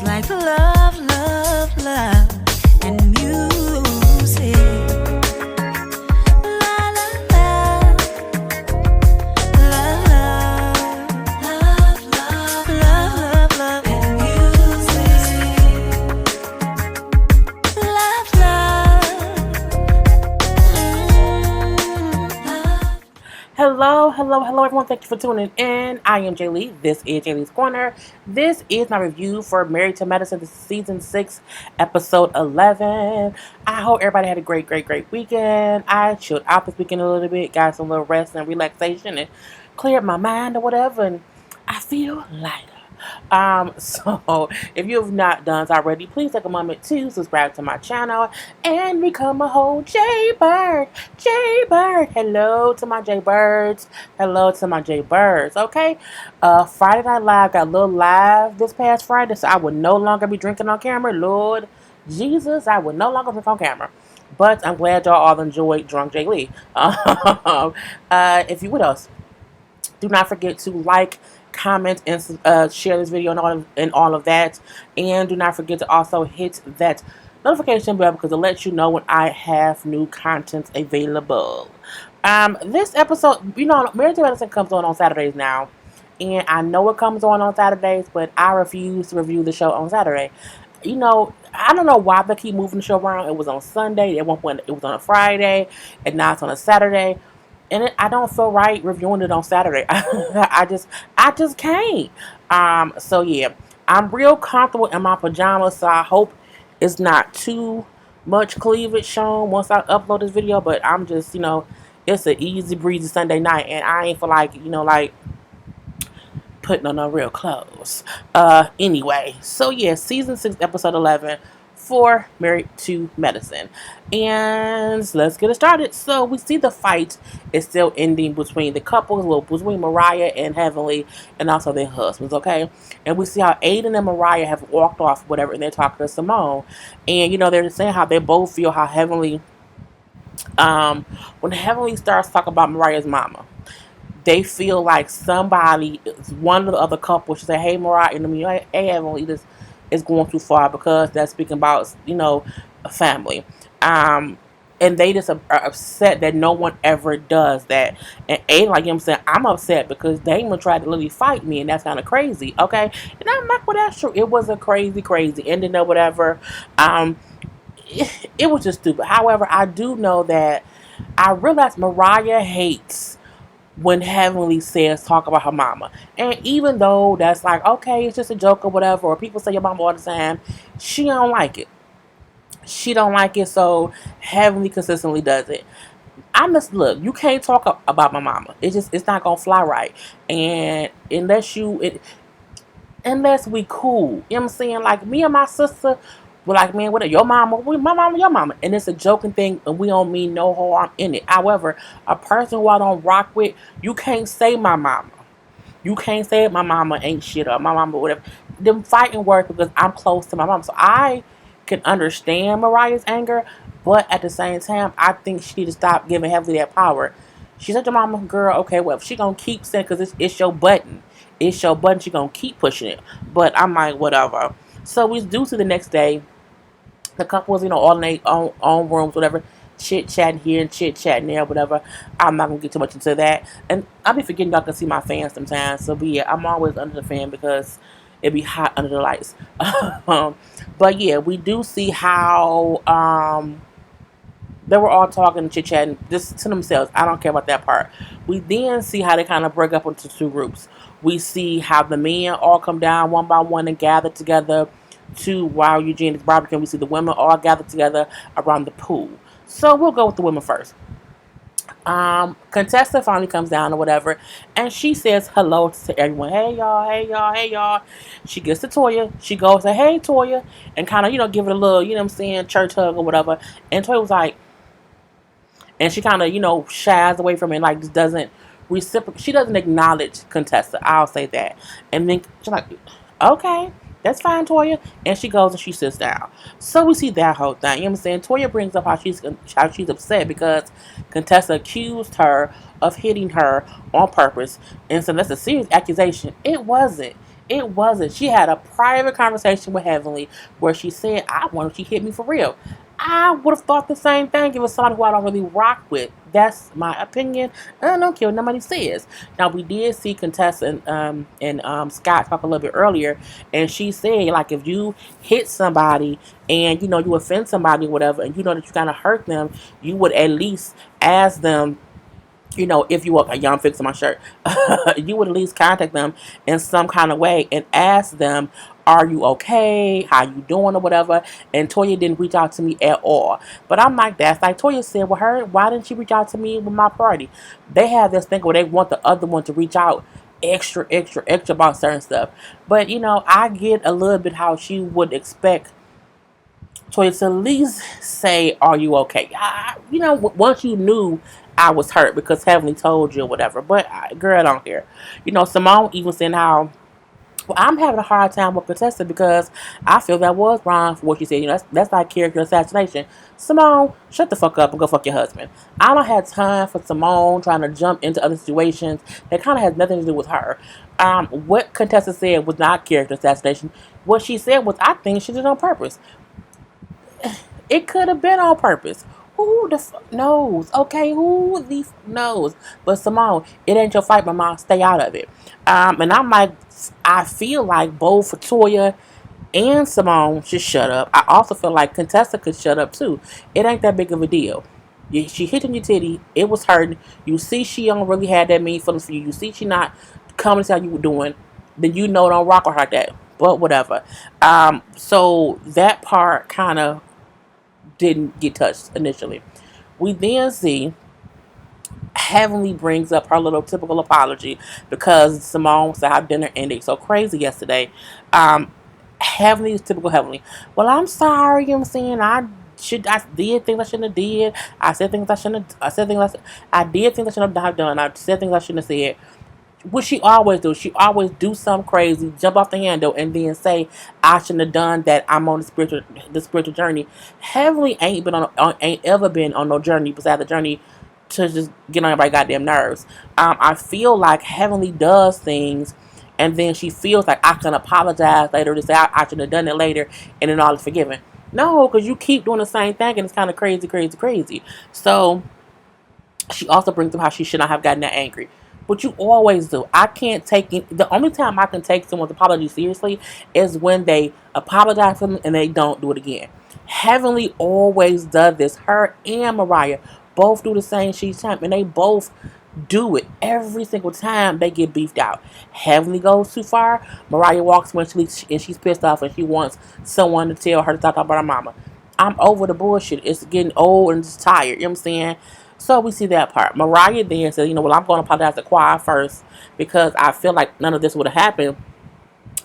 like love, love, love, and music. La la la, love, love, love, love, love, and music. Love, love. Hello, everyone. Thank you for tuning in. I am Jay Lee. This is Jay Lee's Corner. This is my review for Married to Medicine. This is season 6, episode 11. I hope everybody had a great weekend. I chilled out this weekend a little bit, got some little rest and relaxation, and cleared my mind or whatever, and I feel lighter. So if you have not done so already, please take a moment to subscribe to my channel and become a whole Jaybird. Hello to my Jaybirds. Hello to my Jaybirds. Okay. Friday Night Live got a little live this past Friday, so I would no longer be drinking on camera. Lord Jesus, I would no longer drink on camera. But I'm glad y'all all enjoyed Drunk Jay Lee. If you would else, do not forget to like, comment, and share this video and all of that. And do not forget to also hit that notification bell because it lets you know when I have new content available. This episode, Married to Medicine comes on Saturdays now. And I know it comes on Saturdays, but I refuse to review the show on Saturday. I don't know why they keep moving the show around. It was on Sunday. At one point, it was on a Friday. And now it's on a Saturday. And I don't feel right reviewing it on Saturday. I just can't. So yeah, I'm real comfortable in my pajamas. So I hope it's not too much cleavage shown once I upload this video. But I'm just, it's an easy breezy Sunday night, and I ain't feel like, putting on no real clothes. Anyway, so yeah, season 6, episode 11. For Married to Medicine. And let's get it started. So we see the fight is still ending between the couples, between Mariah and Heavenly, and also their husbands, okay? And we see how Aiden and Mariah have walked off, whatever, and they're talking to Simone. And, they're saying how they both feel how Heavenly, when Heavenly starts talking about Mariah's mama, they feel like somebody, one of the other couples should say, hey, Mariah, and hey, Heavenly, this is going too far because that's speaking about, a family. And they just are upset that no one ever does that. And Aiden, like I'm saying, I'm upset because Damon tried to literally fight me, and that's kind of crazy, okay? And I'm like, well, that's true. It was a crazy ending or whatever. It was just stupid. However, I do know that I realized Mariah hates when Heavenly says talk about her mama. And even though that's like, okay, it's just a joke or whatever, or people say your mama all the time, she don't like it. She don't like it, so Heavenly consistently does it. Look, you can't talk about my mama. It's not gonna fly right. And unless we cool. You know what I'm saying? Like me and my sister, we're like, man, what, your mama? My mama, your mama. And it's a joking thing, and we don't mean no harm in it. However, a person who I don't rock with, you can't say my mama. You can't say my mama ain't shit or my mama whatever. Them fighting words because I'm close to my mama. So I can understand Mariah's anger, but at the same time, I think she need to stop giving Heavenly that power. She said to mama, girl, okay, well, if she gonna keep saying, because it's your button. It's your button, she gonna keep pushing it. But I'm like, whatever. So we do see the next day. The couple was, all in their own rooms, whatever, chit-chatting here and chit-chatting there, whatever. I'm not going to get too much into that. And I'll be forgetting y'all can see my fan sometimes. So, but yeah, I'm always under the fan because it be hot under the lights. But yeah, we do see how they were all talking and chit-chatting just to themselves. I don't care about that part. We then see how they kind of break up into two groups. We see how the men all come down one by one and gather together to while Eugene is barbecuing. We see the women all gathered together around the pool. So we'll go with the women first. Contessa finally comes down or whatever, and she says hello to everyone. Hey y'all. She gets to Toya. She goes to hey Toya, and kind of give it a little church hug or whatever. And Toya was like, and she kind of shies away from it, and like just doesn't reciprocate. She doesn't acknowledge Contessa. I'll say that. And then she's like, okay. That's fine, Toya. And she goes and she sits down. So we see that whole thing. You know what I'm saying? Toya brings up how she's upset because Contessa accused her of hitting her on purpose. And so that's a serious accusation. It wasn't. It wasn't. She had a private conversation with Heavenly where she said, I wonder if she hit me for real. I would have thought the same thing if it was somebody who I don't really rock with. That's my opinion. I don't care what nobody says. Now, we did see contestant and Scott talk a little bit earlier, and she said, like, if you hit somebody and, you offend somebody or whatever, and you know that you kind of hurt them, you would at least ask them, if you were a young fixing my shirt, you would at least contact them in some kind of way and ask them, are you okay? How you doing or whatever? And Toya didn't reach out to me at all. But I'm like, that's like Toya said with her, why didn't she reach out to me with my party? They have this thing where they want the other one to reach out extra, extra, extra about certain stuff. But, I get a little bit how she would expect Toya to at least say, are you okay? Once you knew I was hurt because Heavenly told you or whatever. But, girl, I don't care. Simone even said how, well, I'm having a hard time with contestant because I feel that was wrong for what she said. That's like character assassination. Simone, shut the fuck up and go fuck your husband. I don't have time for Simone trying to jump into other situations that kind of has nothing to do with her. What contestant said was not character assassination. What she said was, I think she did it on purpose. It could have been on purpose. Who the fuck knows? Okay, who the fuck knows? But Simone, it ain't your fight, my mom. Stay out of it. And I'm like, I feel like both Toya and Simone should shut up. I also feel like Contessa could shut up too. It ain't that big of a deal. She hit in your titty. It was hurting. You see she don't really have that mean feelings for you. You see she not coming to how you were doing. Then don't rock her like that. But whatever. So that part kind of didn't get touched initially. We then see Heavenly brings up her little typical apology because Simone said how dinner ended so crazy yesterday. Heavenly is typical Heavenly. Well, I'm sorry, you know what I'm saying? I did things I shouldn't have did. I said things I shouldn't have. I said things I did things I shouldn't have done. I said things I shouldn't have said. What she always do? She always do something crazy, jump off the handle, and then say, "I shouldn't have done that. I'm on the spiritual journey." Heavenly ain't ever been on no journey besides the journey to just get on everybody's goddamn nerves. I feel like Heavenly does things, and then she feels like I can apologize later to say I should have done it later, and then all is forgiven. No, because you keep doing the same thing, and it's kind of crazy, crazy, crazy. So she also brings up how she should not have gotten that angry. But you always do. I can't take it. The only time I can take someone's apology seriously is when they apologize for them and they don't do it again. Heavenly always does this. Her and Mariah both do the same she's time, and they both do it every single time they get beefed out. Heavenly goes too far. Mariah walks when she's pissed off and she wants someone to tell her to stop talking about her mama. I'm over the bullshit. It's getting old and just tired. You know what I'm saying? So we see that part. Mariah then says, well, I'm going to apologize to Choir first because I feel like none of this would have happened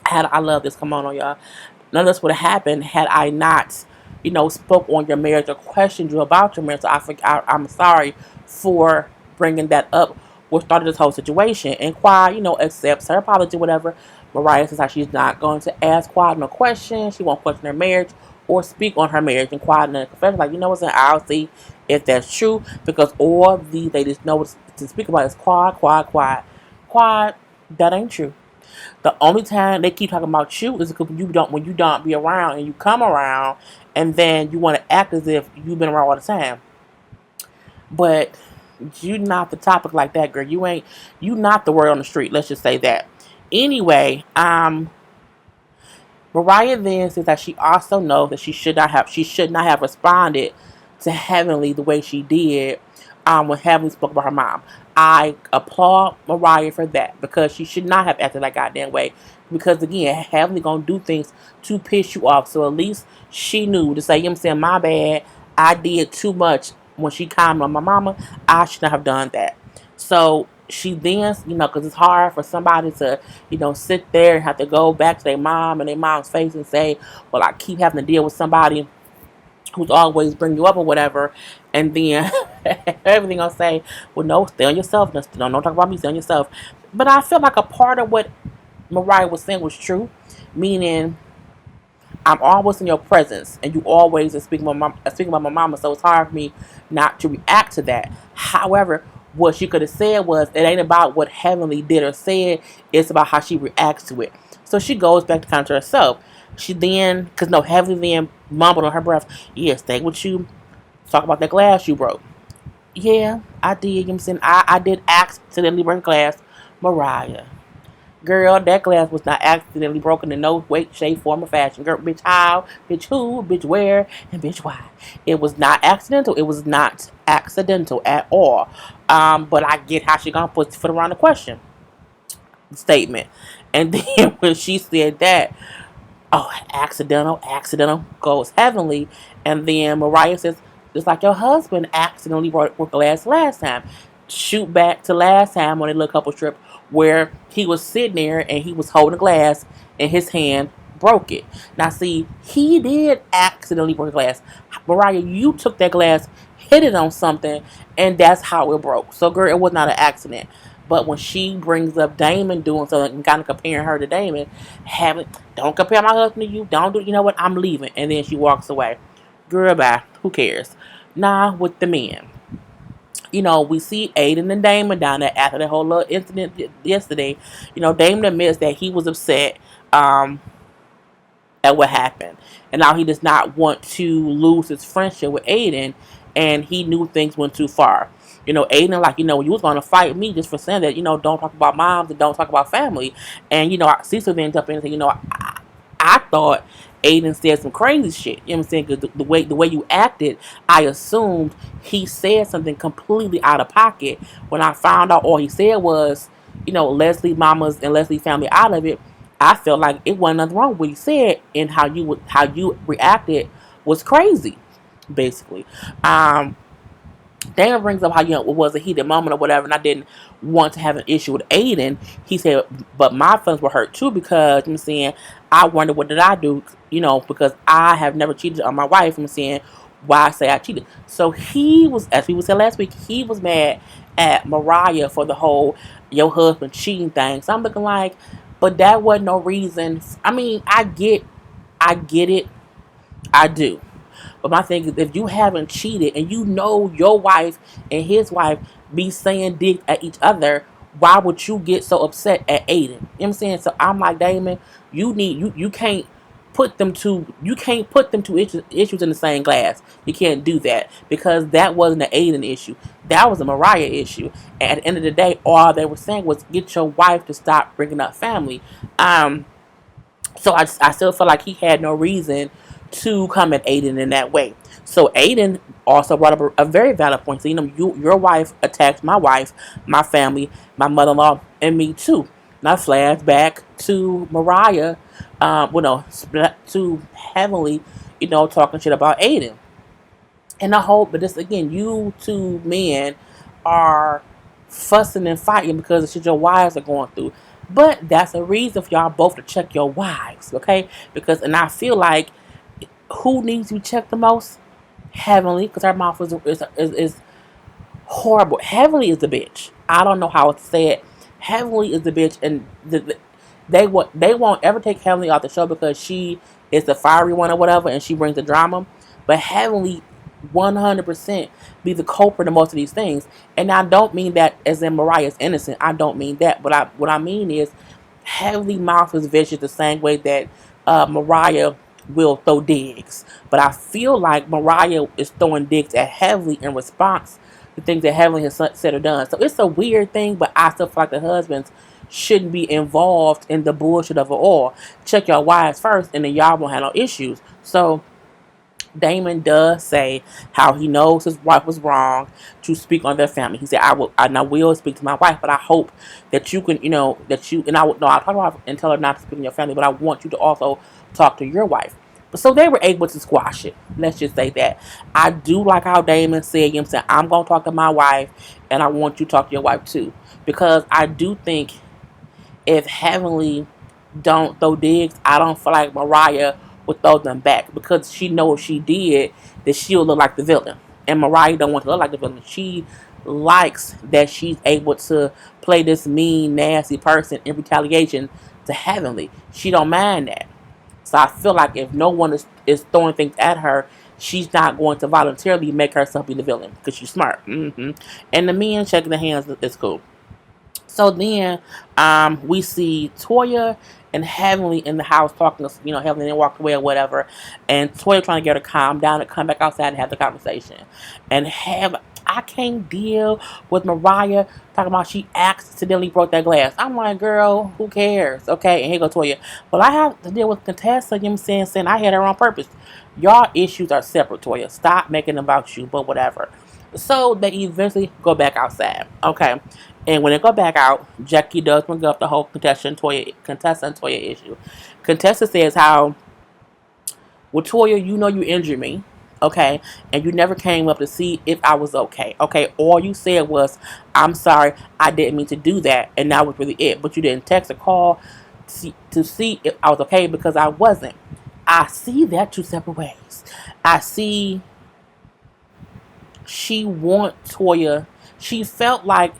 had I love this. Come on, y'all. None of this would have happened had I not, spoke on your marriage or questioned you about your marriage. So I'm sorry for bringing that up, what started this whole situation. And Choir, accepts her apology, whatever. Mariah says how she's not going to ask Choir no questions. She won't question her marriage or speak on her marriage. And Choir in the confession, like, what's in, I'll see if that's true, because all these ladies know what to speak about is Choir, Choir, Choir. Choir, that ain't true. The only time they keep talking about you is because when you don't be around and you come around and then you want to act as if you've been around all the time. But you not the topic like that, girl. You not the word on the street. Let's just say that. Anyway, Mariah then says that she also knows that she should not have responded to Heavenly the way she did when Heavenly spoke about her mom. I applaud Mariah for that because she should not have acted that goddamn way. Because again, Heavenly gonna do things to piss you off. So at least she knew to say, you know what I'm saying, my bad. I did too much when she commented on my mama. I should not have done that. So she then, because it's hard for somebody to, sit there and have to go back to their mom and their mom's face and say, well, I keep having to deal with somebody who's always bring you up or whatever, and then everything gonna say, well, no, stay on yourself. Don't talk about me, stay on yourself. But I feel like a part of what Mariah was saying was true, meaning I'm always in your presence, and you always are speaking about my mama, so it's hard for me not to react to that. However, what she could have said was, it ain't about what Heavenly did or said, it's about how she reacts to it. So she goes back to kind of to herself. She then, because no, Heavenly then mumbled on her breath, yeah, stay with you. Talk about that glass you broke. Yeah, I did. You know what I'm saying? I did accidentally break glass. Mariah. Girl, that glass was not accidentally broken in no way, shape, form, or fashion. Girl, bitch, how? Bitch, who? Bitch, where? And bitch, why? It was not accidental. It was not accidental at all. But I get how she gonna put the foot around the question statement. And then when she said that, oh, accidental goes heavenly. And then Mariah says, just like your husband accidentally broke glass last time. Shoot back to last time on a little couple trip where he was sitting there and he was holding a glass and his hand broke it. Now, see, he did accidentally break glass. Mariah, you took that glass, hit it on something, and that's how it broke. So, girl, it was not an accident. But when she brings up Damon doing something and kind of comparing her to Damon, having don't compare my husband to you. Don't do. You know what? I'm leaving. And then she walks away. Girl, bye. Who cares? Nah, with the men. We see Aiden and Damon down there after that whole little incident yesterday. Damon admits that he was upset at what happened. And now he does not want to lose his friendship with Aiden. And he knew things went too far. Aiden, like, you was going to fight me just for saying that, don't talk about moms and don't talk about family. And, Cecil then jumped in and said, I thought Aiden said some crazy shit. You know what I'm saying? Because the way you acted, I assumed he said something completely out of pocket. When I found out all he said was, Leslie mamas and Leslie family out of it, I felt like it wasn't nothing wrong with what he said, and how you reacted was crazy, basically. Damon brings up how it was a heated moment or whatever, and I didn't want to have an issue with Aiden. He said, but my feelings were hurt too because I'm saying I wonder what did I do, because I have never cheated on my wife. I'm saying why I say I cheated. So he was, as we said last week, he was mad at Mariah for the whole your husband cheating thing. So I'm looking like, but that wasn't no reason. I mean, I get it, I do. But my thing is, if you haven't cheated and your wife and his wife be saying dick at each other, why would you get so upset at Aiden? You know what I'm saying? So I'm like, Damon, you can't put them two issues in the same glass. You can't do that because that wasn't an Aiden issue. That was a Mariah issue. And at the end of the day, all they were saying was get your wife to stop bringing up family. So I still feel like he had no reason to come at Aiden in that way. So Aiden also brought up a very valid point. So, your wife attacked my wife, my family, my mother-in-law, and me too. Now flashback to Mariah, to Heavenly, talking shit about Aiden. And I hope, but this again, you two men are fussing and fighting because of shit your wives are going through. But that's a reason for y'all both to check your wives, okay? And I feel like who needs to be checked the most? Heavenly, because her mouth is horrible. Heavenly is the bitch. I don't know how to say it. Heavenly is the bitch, and they won't ever take Heavenly off the show because she is the fiery one or whatever, and she brings the drama. But Heavenly 100% be the culprit of most of these things. And I don't mean that as in Mariah's innocent. I don't mean that. But what I mean is Heavenly mouth is vicious the same way that Mariah will throw digs. But I feel like Mariah is throwing digs at Heavenly in response to things that Heavenly has said or done. So it's a weird thing, but I still feel like the husbands shouldn't be involved in the bullshit of it all. Check your wives first, and then y'all won't have no issues. So Damon does say how he knows his wife was wrong to speak on their family. He said, I will speak to my wife, but I hope that you can, and I'll talk about it and tell her not to speak on your family, but I want you to also talk to your wife. So they were able to squash it. Let's just say that. I do like how Damon said, I'm going to talk to my wife, and I want you to talk to your wife too. Because I do think if Heavenly don't throw digs, I don't feel like Mariah would throw them back because she knows if she did that she'll look like the villain, and Mariah don't want to look like the villain. She likes that she's able to play this mean, nasty person in retaliation to Heavenly. She don't mind that. So I feel like if no one is throwing things at her, she's not going to voluntarily make herself be the villain because she's smart. And the men checking the hands is cool. So then we see Toya and Heavenly in the house talking. Heavenly then walked away or whatever, and Toya trying to get her to calm down and come back outside and have the conversation. And I can't deal with Mariah talking about she accidentally broke that glass. I'm like, girl, who cares? Okay, and here go Toya. Well, I have to deal with Contessa. You know what I'm saying I had her on purpose. Y'all issues are separate, Toya. Stop making them about you, but whatever. So they eventually go back outside. Okay. And when they go back out, Jackie does bring up the whole Contessa and Toya issue. Contessa says how, well, Toya, you injured me, okay, and you never came up to see if I was okay, okay. All you said was, "I'm sorry, I didn't mean to do that," and that was really it. But you didn't text or call to see if I was okay because I wasn't. I see that two separate ways. I see she want Toya. She felt like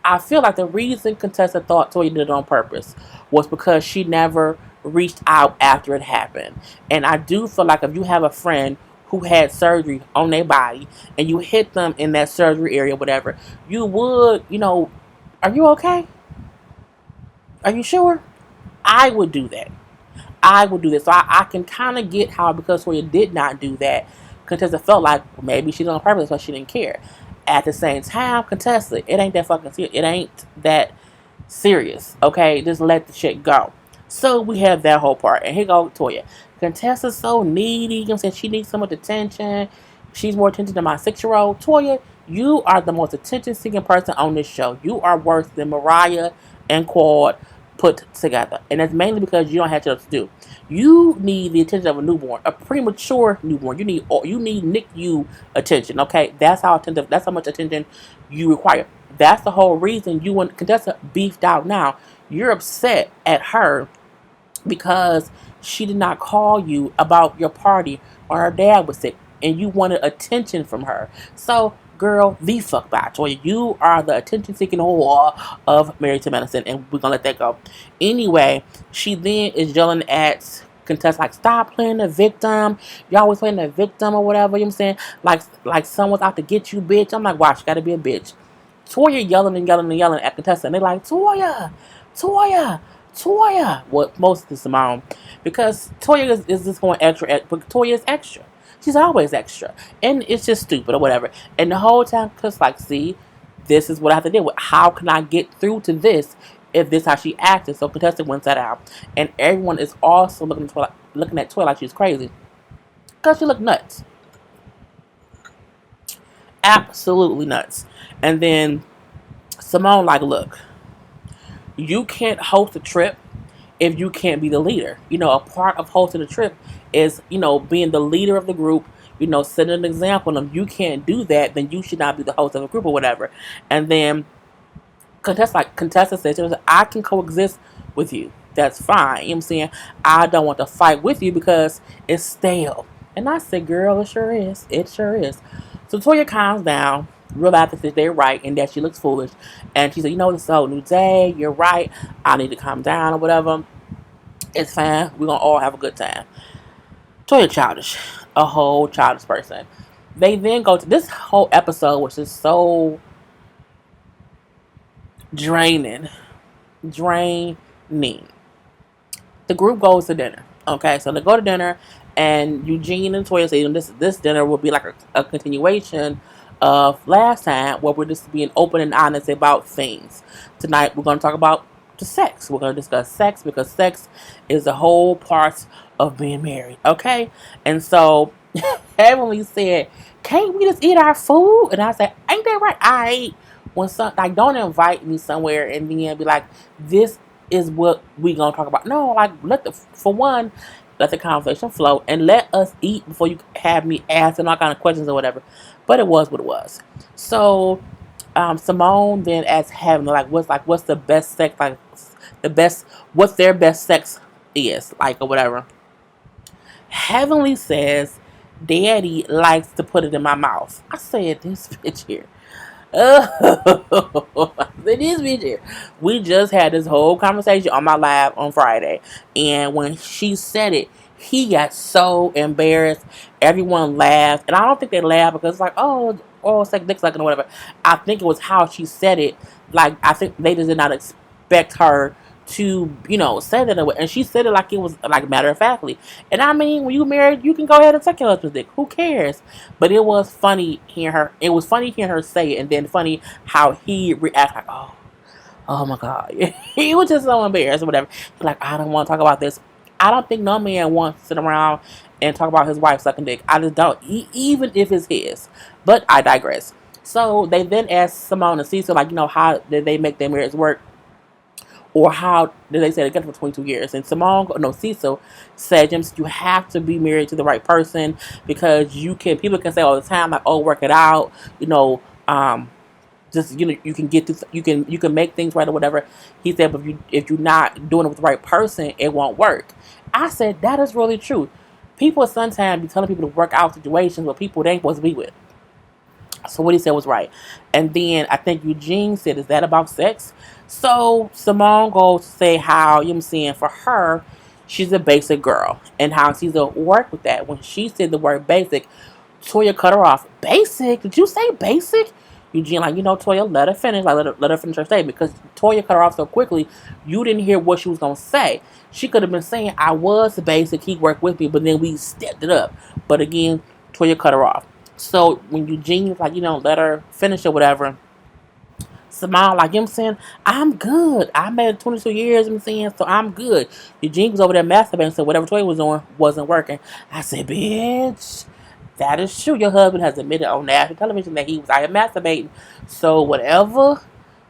I feel like the reason Contessa thought Toya did it on purpose was because she never reached out after it happened. And I do feel like if you have a friend who had surgery on their body and you hit them in that surgery area, whatever, you would, are you okay? Are you sure? I would do that. I would do this. So I can kind of get how, because Toya did not do that, Contessa felt like maybe she did it on purpose, but she didn't care. At the same time, Contessa, it ain't that fucking serious. It ain't that serious. Okay, just let the shit go. So we have that whole part, and here go Toya. Contessa's so needy. You know what I'm saying? She needs so much attention. She's more attention than my 6-year-old. Toya, you are the most attention-seeking person on this show. You are worse than Mariah and Claude put together, and that's mainly because you don't have else to do. You need the attention of a newborn, a premature newborn. You need NICU attention. Okay, that's how attentive. That's how much attention you require. That's the whole reason you and Contessa beefed out. Now you're upset at her because she did not call you about your party or her dad was sick, and you wanted attention from her. So, girl, the fuck by Toya. You are the attention-seeking whore of Married to Medicine, and we're gonna let that go. Anyway, she then is yelling at Contessa like, "Stop playing the victim. You always playing the victim or whatever." You know what I'm saying? Like someone's out to get you, bitch. I'm like, wow, she gotta be a bitch. Toya yelling and yelling and yelling at Contessa, and they're like, Toya, Toya, Toya. Well, most of Simone, because Toya is just going extra, but Toya is extra. She's always extra, and it's just stupid or whatever. And the whole time, cause like, see, this is what I have to deal with. How can I get through to this if this is how she acted? So Contessa wins that out, and everyone is also looking at Toya like she's crazy, cause she looked nuts, absolutely nuts. And then Simone like, look, you can't host a trip if you can't be the leader. A part of hosting a trip is, being the leader of the group, setting an example. And if you can't do that, then you should not be the host of a group or whatever. And then Contessa says, I can coexist with you. That's fine. You know what I'm saying? I don't want to fight with you because it's stale. And I said, girl, it sure is. It sure is. So Toya calms down, realizes that they're right and that she looks foolish. And she said, this is a whole new day. You're right. I need to calm down or whatever. It's fine. We're going to all have a good time. Toya childish. A whole childish person. They then go to this whole episode, which is so draining. The group goes to dinner. Okay, so they go to dinner, and Eugene and Toya say this dinner will be like a continuation of last time, where we're just being open and honest about things. Tonight, we're going to talk about the sex. We're going to discuss sex because sex is the whole part of being married. Okay, and so Heavenly said, "Can't we just eat our food?" And I said, "Ain't that right? I ate when don't invite me somewhere and then be like, this is what we gonna talk about. No, like let the conversation flow and let us eat before you have me asking all kind of questions or whatever." But it was what it was. So Simone then asked Heavenly what's the best sex, what's their best sex is like or whatever. Heavenly says, "Daddy likes to put it in my mouth." I said, this bitch here. It is bitch here. We just had this whole conversation on my live on Friday, and when she said it, he got so embarrassed. Everyone laughed, and I don't think they laughed because it's like, oh, oh, suck dick sucking or whatever. I think it was how she said it. Like, I think they just did not expect her to, say that. And she said it like it was, like, matter of factly. And I mean, when you married, you can go ahead and suck your husband's dick. Who cares? But it was funny hearing her. It was funny hearing her say it, and then funny how he reacted like, oh my God. He was just so embarrassed or whatever. He's like, I don't want to talk about this. I don't think no man wants to sit around and talk about his wife sucking dick. I just don't. Even if it's his. But I digress. So they then asked Simone and Cecil, like, how did they make their marriage work? Or how did they say together for 22 years? And Cecil said, James, you have to be married to the right person because people can say all the time, like, oh, work it out, just you can get this, you can make things right or whatever. He said, but if you're not doing it with the right person, it won't work. I said that is really true. People sometimes be telling people to work out situations with people they ain't supposed to be with. So what he said was right. And then I think Eugene said, is that about sex? So Simone goes to say how, for her, she's a basic girl. And how she's a work with that. When she said the word basic, Toya cut her off. Basic? Did you say basic? Eugene, like, Toya, let her finish. Like, let her finish her statement. Because Toya cut her off so quickly, you didn't hear what she was going to say. She could have been saying, I was basic, he worked with me, but then we stepped it up. But again, Toya cut her off. So when Eugene was like, let her finish or whatever, Simone, like, I'm good. I made it 22 years, so I'm good. Eugene was over there masturbating, so whatever Toya was doing wasn't working. I said, bitch, that is true. Your husband has admitted on national television that he was out here masturbating. So whatever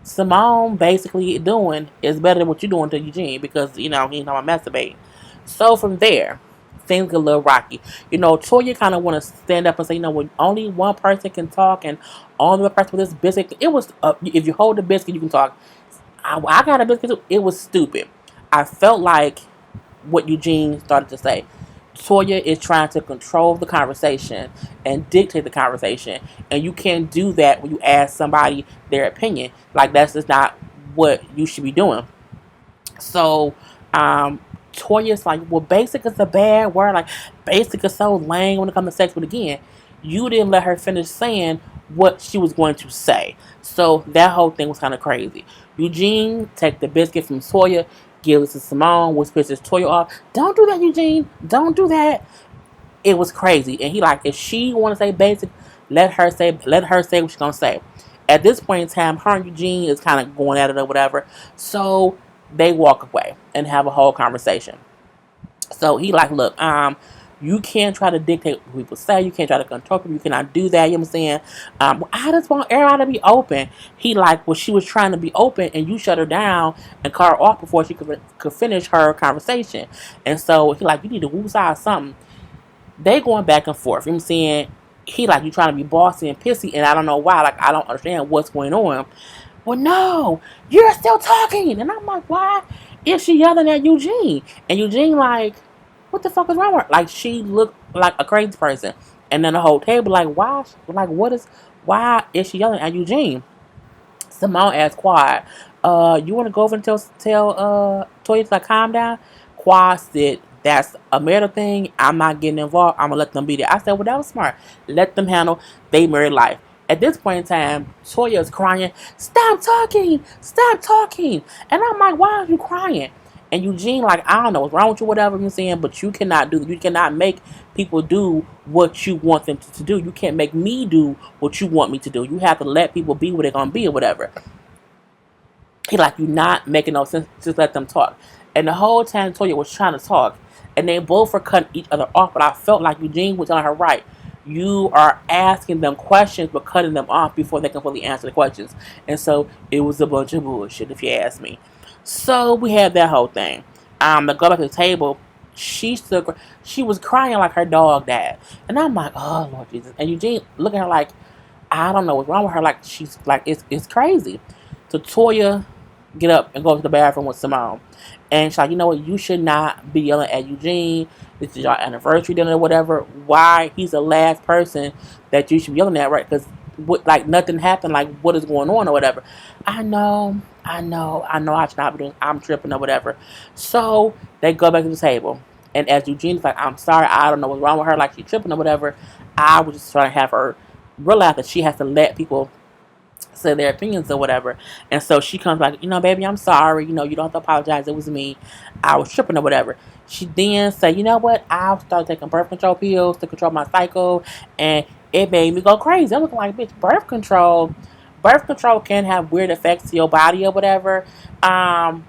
Simone basically doing is better than what you're doing to Eugene because, he's not masturbating. So from there, things get a little rocky. Toya kind of want to stand up and say, when only one person can talk and only one person with this biscuit. It was, if you hold the biscuit, you can talk. I got a biscuit too. It was stupid. I felt like what Eugene started to say. Toya is trying to control the conversation and dictate the conversation. And you can't do that when you ask somebody their opinion. Like, that's just not what you should be doing. So, Toya's like, well, basic is a bad word. Like, basic is so lame when it comes to sex. But again, you didn't let her finish saying what she was going to say. So that whole thing was kind of crazy. Eugene take the biscuit from Toya, give it to Simone, which pisses Toya off. Don't do that, Eugene. Don't do that. It was crazy. And he like, if she want to say basic, let her say what she's going to say. At this point in time, her and Eugene is kind of going at it or whatever. So they walk away and have a whole conversation. So he like, look, you can't try to dictate what people say. You can't try to control people. You cannot do that. You know what I'm saying? I just want everybody to be open. He like, well, she was trying to be open and you shut her down and cut her off before she could finish her conversation. And so he like, you need to woosah something. They going back and forth. You know what I'm saying? He like, you trying to be bossy and pissy and I don't know why. Like, I don't understand what's going on. Well, no, you're still talking. And I'm like, why is she yelling at Eugene? And Eugene like, what the fuck is wrong with her? Like, she looked like a crazy person. And then the whole table like, why is she yelling at Eugene? Simone asked Quad, you want to go over and tell Toya to calm down? Quad said, that's a marital thing. I'm not getting involved. I'm going to let them be there. I said, well, that was smart. Let them handle their married life. At this point in time, Toya is crying, stop talking. And I'm like, why are you crying? And Eugene, like, I don't know what's wrong with you, whatever you're saying, but you cannot make people do what you want them to do. You can't make me do what you want me to do. You have to let people be what they're going to be or whatever. He like, you're not making no sense. Just let them talk. And the whole time Toya was trying to talk, and they both were cutting each other off, but I felt like Eugene was telling her, right, you are asking them questions but cutting them off before they can fully answer the questions. And so it was a bunch of bullshit, if you ask me. So we had that whole thing. The girl at the table, she was crying like her dog died. And I'm like, oh, Lord Jesus. And Eugene looking at her like, I don't know what's wrong with her. Like, she's like, it's crazy. So Toya get up and go to the bathroom with Simone. And she's like, you know what? You should not be yelling at Eugene. This is your anniversary dinner or whatever. Why? He's the last person that you should be yelling at, right? Because like nothing happened. Like, what is going on or whatever? I know. I should not be doing. I'm tripping or whatever. So they go back to the table. And as Eugene's like, I'm sorry. I don't know what's wrong with her. Like, she's tripping or whatever. I was just trying to have her realize that she has to let people say their opinions or whatever. And so she comes like, baby, I'm sorry. You don't have to apologize. It was me. I was tripping or whatever. She then say, you know what? I'll start taking birth control pills to control my cycle, and it made me go crazy. I'm looking like, bitch, birth control. Birth control can have weird effects to your body or whatever. I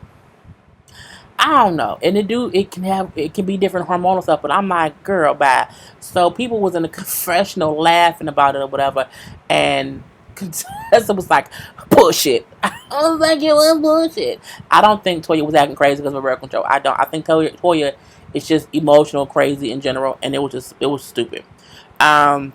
don't know, and it can be different hormonal stuff, but I'm like, girl, bye. So people was in the confessional laughing about it or whatever, and Contessa was like, bullshit. I was like, it was bullshit. I don't think Toya was acting crazy because of birth control. I don't. I think Toya is just emotional, crazy in general, and it was stupid. Um,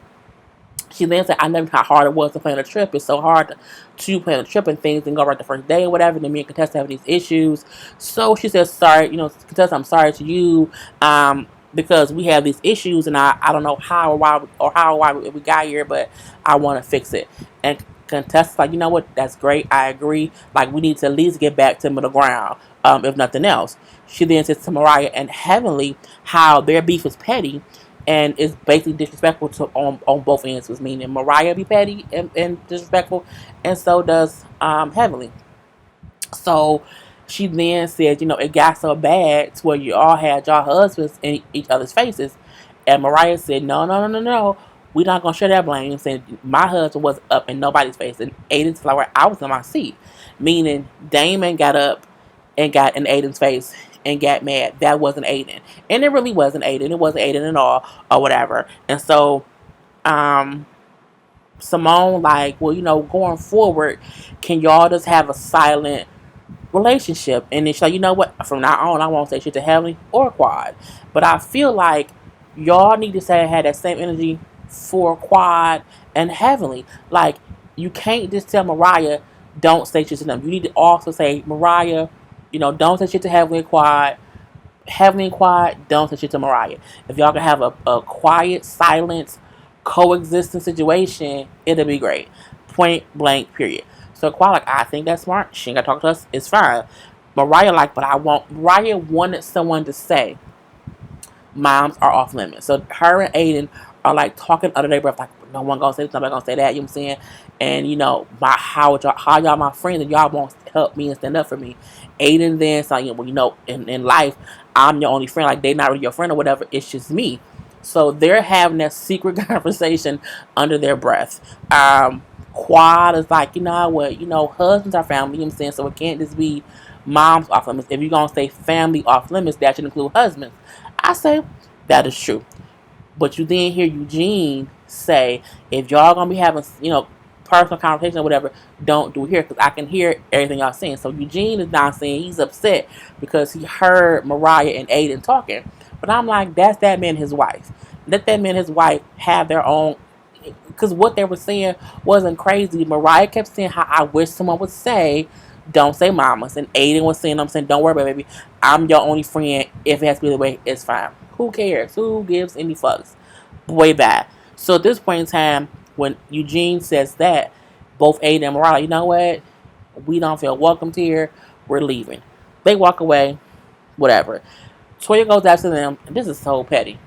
she then said, I never knew how hard it was to plan a trip. It's so hard to plan a trip and things and go right the first day or whatever. And then me and Contessa have these issues. So she says, sorry, Contessa, I'm sorry to you, because we have these issues and I don't know how or why we got here, but I want to fix it. And Contessa's like, you know what? That's great. I agree. Like, we need to at least get back to middle ground, if nothing else. She then says to Mariah and Heavenly how their beef is petty and it's basically disrespectful to on both ends, which meaning Mariah be petty and disrespectful, and so does Heavenly. So she then said, it got so bad to where you all had your husbands in each other's faces, and Mariah said, no, no, no, no, no. We're not gonna share that blame. Saying my husband was up in nobody's face, and Aiden's like I was in my seat, meaning Damon got up and got in Aiden's face and got mad. That wasn't Aiden. And it really wasn't Aiden. It wasn't Aiden at all or whatever. And so um Simone like, well, going forward, can y'all just have a silent relationship? And it's like, you know what, from now on I won't say shit to Heavenly or Quad. But I feel like y'all need to say had that same energy for Quad and Heavenly. Like, you can't just tell Mariah don't say shit to them. You need to also say, Mariah, don't say shit to Heavenly and Quad. Heavenly and Quad, don't say shit to Mariah. If y'all can have a quiet, silent, coexisting situation, it'll be great. Point blank, period. So Quad like, I think that's smart. She ain't gotta talk to us. It's fine. Mariah like, but Mariah wanted someone to say, moms are off limits. So her and Aiden are like talking under their breath, like no one gonna say this, nobody gonna say that. You know what I'm saying? And how y'all my friends and y'all won't help me and stand up for me. Aiden then saying, well, in life I'm your only friend. Like, they not really your friend or whatever. It's just me. So they're having that secret conversation under their breath. Quad is like, you know what? Husbands are family. You know what I'm saying? So it can't just be moms off limits. If you're gonna say family off limits, that should include husbands. I say that is true. But you then hear Eugene say, if y'all gonna be having, personal conversation or whatever, don't do it here, because I can hear everything y'all saying. So Eugene is not saying he's upset because he heard Mariah and Aiden talking. But I'm like, that's that man and his wife. Let that man and his wife have their own, because what they were saying wasn't crazy. Mariah kept saying how I wish someone would say, don't say mamas. And Aiden was saying, I'm saying, don't worry about it, baby. I'm your only friend. If it has to be the way, it's fine. Who cares? Who gives any fucks? Way back. So at this point in time, when Eugene says that, both Aiden and Mariah, you know what? We don't feel welcomed here. We're leaving. They walk away. Whatever. Toya goes after them. And this is so petty.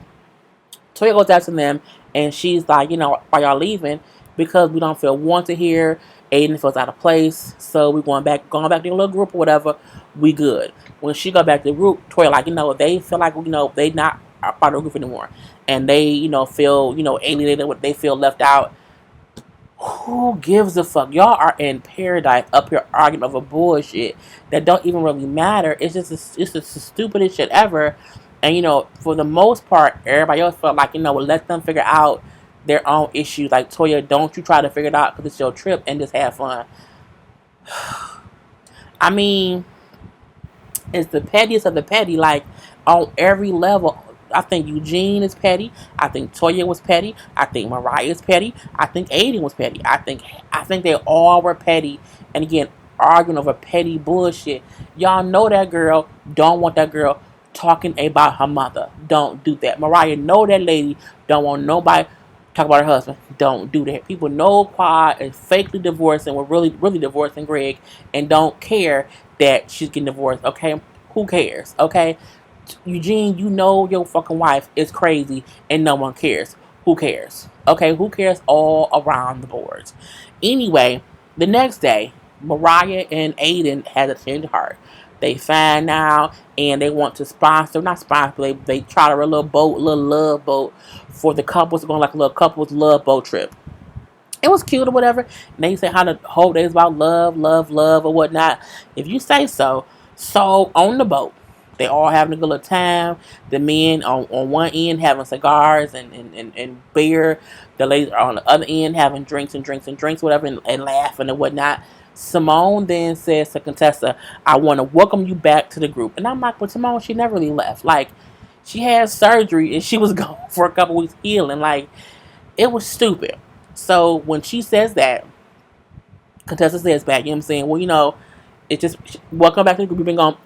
Toya goes after them, and she's like, why y'all leaving? Because we don't feel wanted here. Aiden feels out of place, so we're going back to the little group or whatever. We good. When she go back to the group, Toya like, they feel like, they not a part of the group anymore, and they, feel, alienated. They feel left out. Who gives a fuck? Y'all are in paradise up here arguing over bullshit that don't even really matter. It's just the stupidest shit ever. And for the most part, everybody else felt like, let them figure out their own issues. Like, Toya, don't you try to figure it out because it's your trip and just have fun. I mean, it's the pettiest of the petty. Like, on every level. I think Eugene is petty. I think Toya was petty. I think Mariah is petty. I think Aiden was petty. I think they all were petty. And again, arguing over petty bullshit. Y'all know that girl. Don't want that girl talking about her mother. Don't do that. Mariah know that lady. Don't want nobody talk about her husband. Don't do that. People know Quad is fakely divorced and we're really, really divorcing Greg and don't care that she's getting divorced. Okay? Who cares? Okay? Eugene, you know your fucking wife is crazy and no one cares. Who cares? Okay, who cares all around the boards? Anyway, the next day, Mariah and Aiden had a change of heart. They find out and they want to sponsor, not sponsor, they try to run a little boat, little love boat for the couples, going like a little couples love boat trip. It was cute or whatever. And they say how the whole day is about love, love, love, or whatnot. If you say so. So on the boat, they all having a good little time. The men on one end having cigars and beer. The ladies are on the other end having drinks and drinks and drinks, whatever, and laughing and whatnot. Simone then says to Contessa, I want to welcome you back to the group. And I'm like, but Simone, she never really left. Like, she had surgery and she was gone for a couple weeks healing. Like, it was stupid. So when she says that, Contessa says back, you know what I'm saying? Well, it's just, welcome back to the group. You've been gone.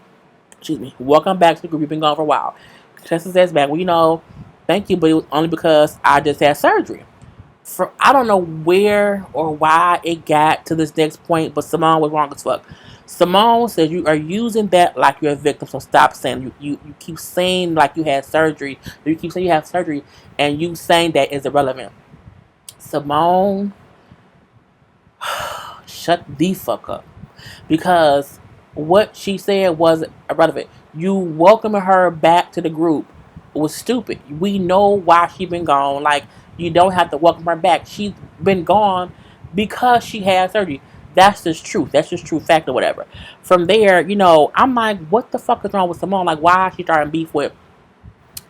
Excuse me. Welcome back to the group. You've been gone for a while. Contessa says back, well, thank you, but it was only because I just had surgery. I don't know where or why it got to this next point, but Simone was wrong as fuck. Simone says you are using that like you're a victim, so stop saying you keep saying like you had surgery. You keep saying you have surgery, and you saying that is irrelevant. Simone, shut the fuck up. Because what she said was irrelevant. You welcoming her back to the group was stupid. We know why she been gone. Like, you don't have to welcome her back. She's been gone because she had surgery. That's just truth. That's just true fact or whatever. From there, I'm like, what the fuck is wrong with Simone? Like, why is she starting beef with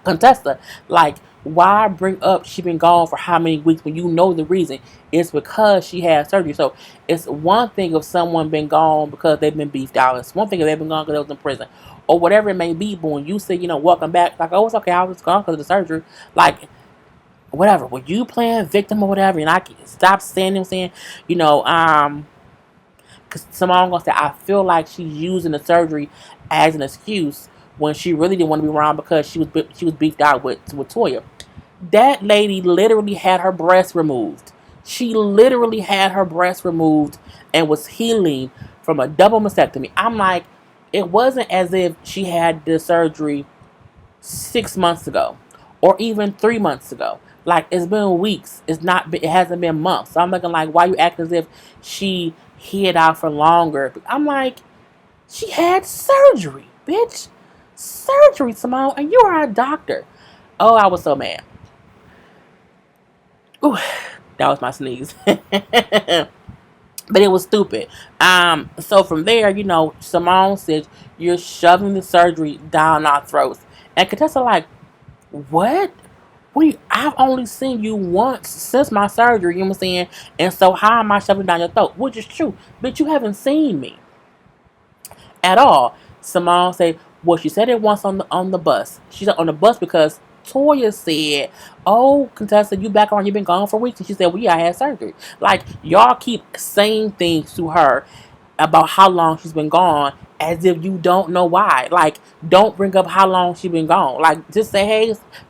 Contessa? Like, why bring up she been gone for how many weeks when you know the reason? It's because she had surgery. So it's one thing if someone been gone because they've been beefed out. It's one thing if they've been gone because they was in prison or whatever it may be. But when you say, welcome back, like, oh, it's okay, I was gone because of the surgery. Like, whatever. When you playing victim or whatever, and I can stop saying them saying, because Simone gonna say, I feel like she's using the surgery as an excuse when she really didn't want to be around because she was beefed out with Toya. That lady literally had her breast removed. She literally had her breast removed and was healing from a double mastectomy. I'm like, it wasn't as if she had the surgery 6 months ago or even 3 months ago. Like, it's been weeks. It hasn't been months. So I'm looking like, why you act as if she hid out for longer? I'm like, she had surgery, bitch. Surgery, Simone, and you are a doctor. Oh, I was so mad. Ooh, that was my sneeze. But it was stupid. So from there, Simone says, you're shoving the surgery down our throats. And Contessa like, what? I've only seen you once since my surgery, you know what I'm saying? And so how am I shoving down your throat? Which is true. But you haven't seen me at all. Simone said, well, she said it once on the bus. She said on the bus because Toya said, oh, Contessa, you back on, you've been gone for weeks. And she said, well, yeah, I had surgery. Like, y'all keep saying things to her about how long she's been gone as if you don't know why. Like, don't bring up how long she's been gone. Like, just say,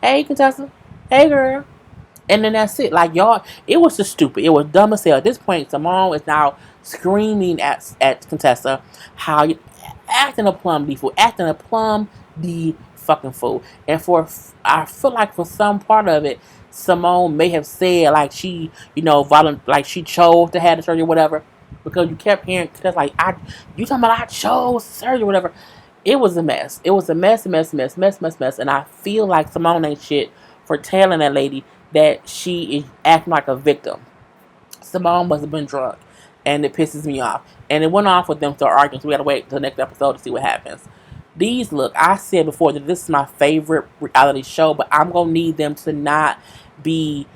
hey, Contessa, hey, girl. And then that's it. Like, y'all, it was just stupid. It was dumb as hell. At this point, Simone is now screaming at Contessa how you acting a plum the fool, acting a plum the fucking fool. And I feel like for some part of it, Simone may have said like she, like she chose to have the surgery or whatever, because you kept hearing Contessa like, you talking about I chose surgery or whatever. It was a mess. It was a mess. And I feel like Simone ain't shit for telling that lady that she is acting like a victim. Simone must have been drunk, and it pisses me off. And it went off with them still arguing, so we gotta wait till the next episode to see what happens. I said before that this is my favorite reality show, but I'm gonna need them to not be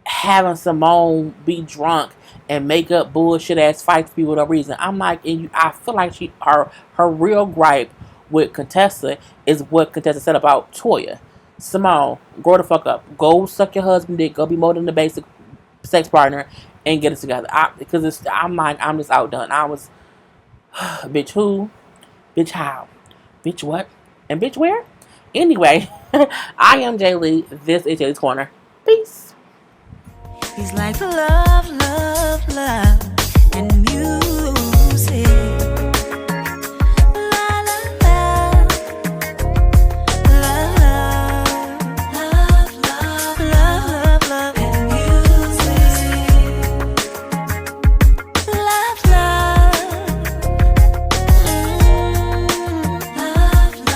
having Simone be drunk and make up bullshit ass fights for people with no reason. I'm like, I feel like her real gripe with Contessa is what Contessa said about Toya. Simone, grow the fuck up. Go suck your husband dick. Go be more than the basic sex partner and get it together. I'm just outdone. I was, bitch who? Bitch how? Bitch what? And bitch where? Anyway, I am Jay Lee. This is Jay's Corner. Peace. He's like love, love, love, and music.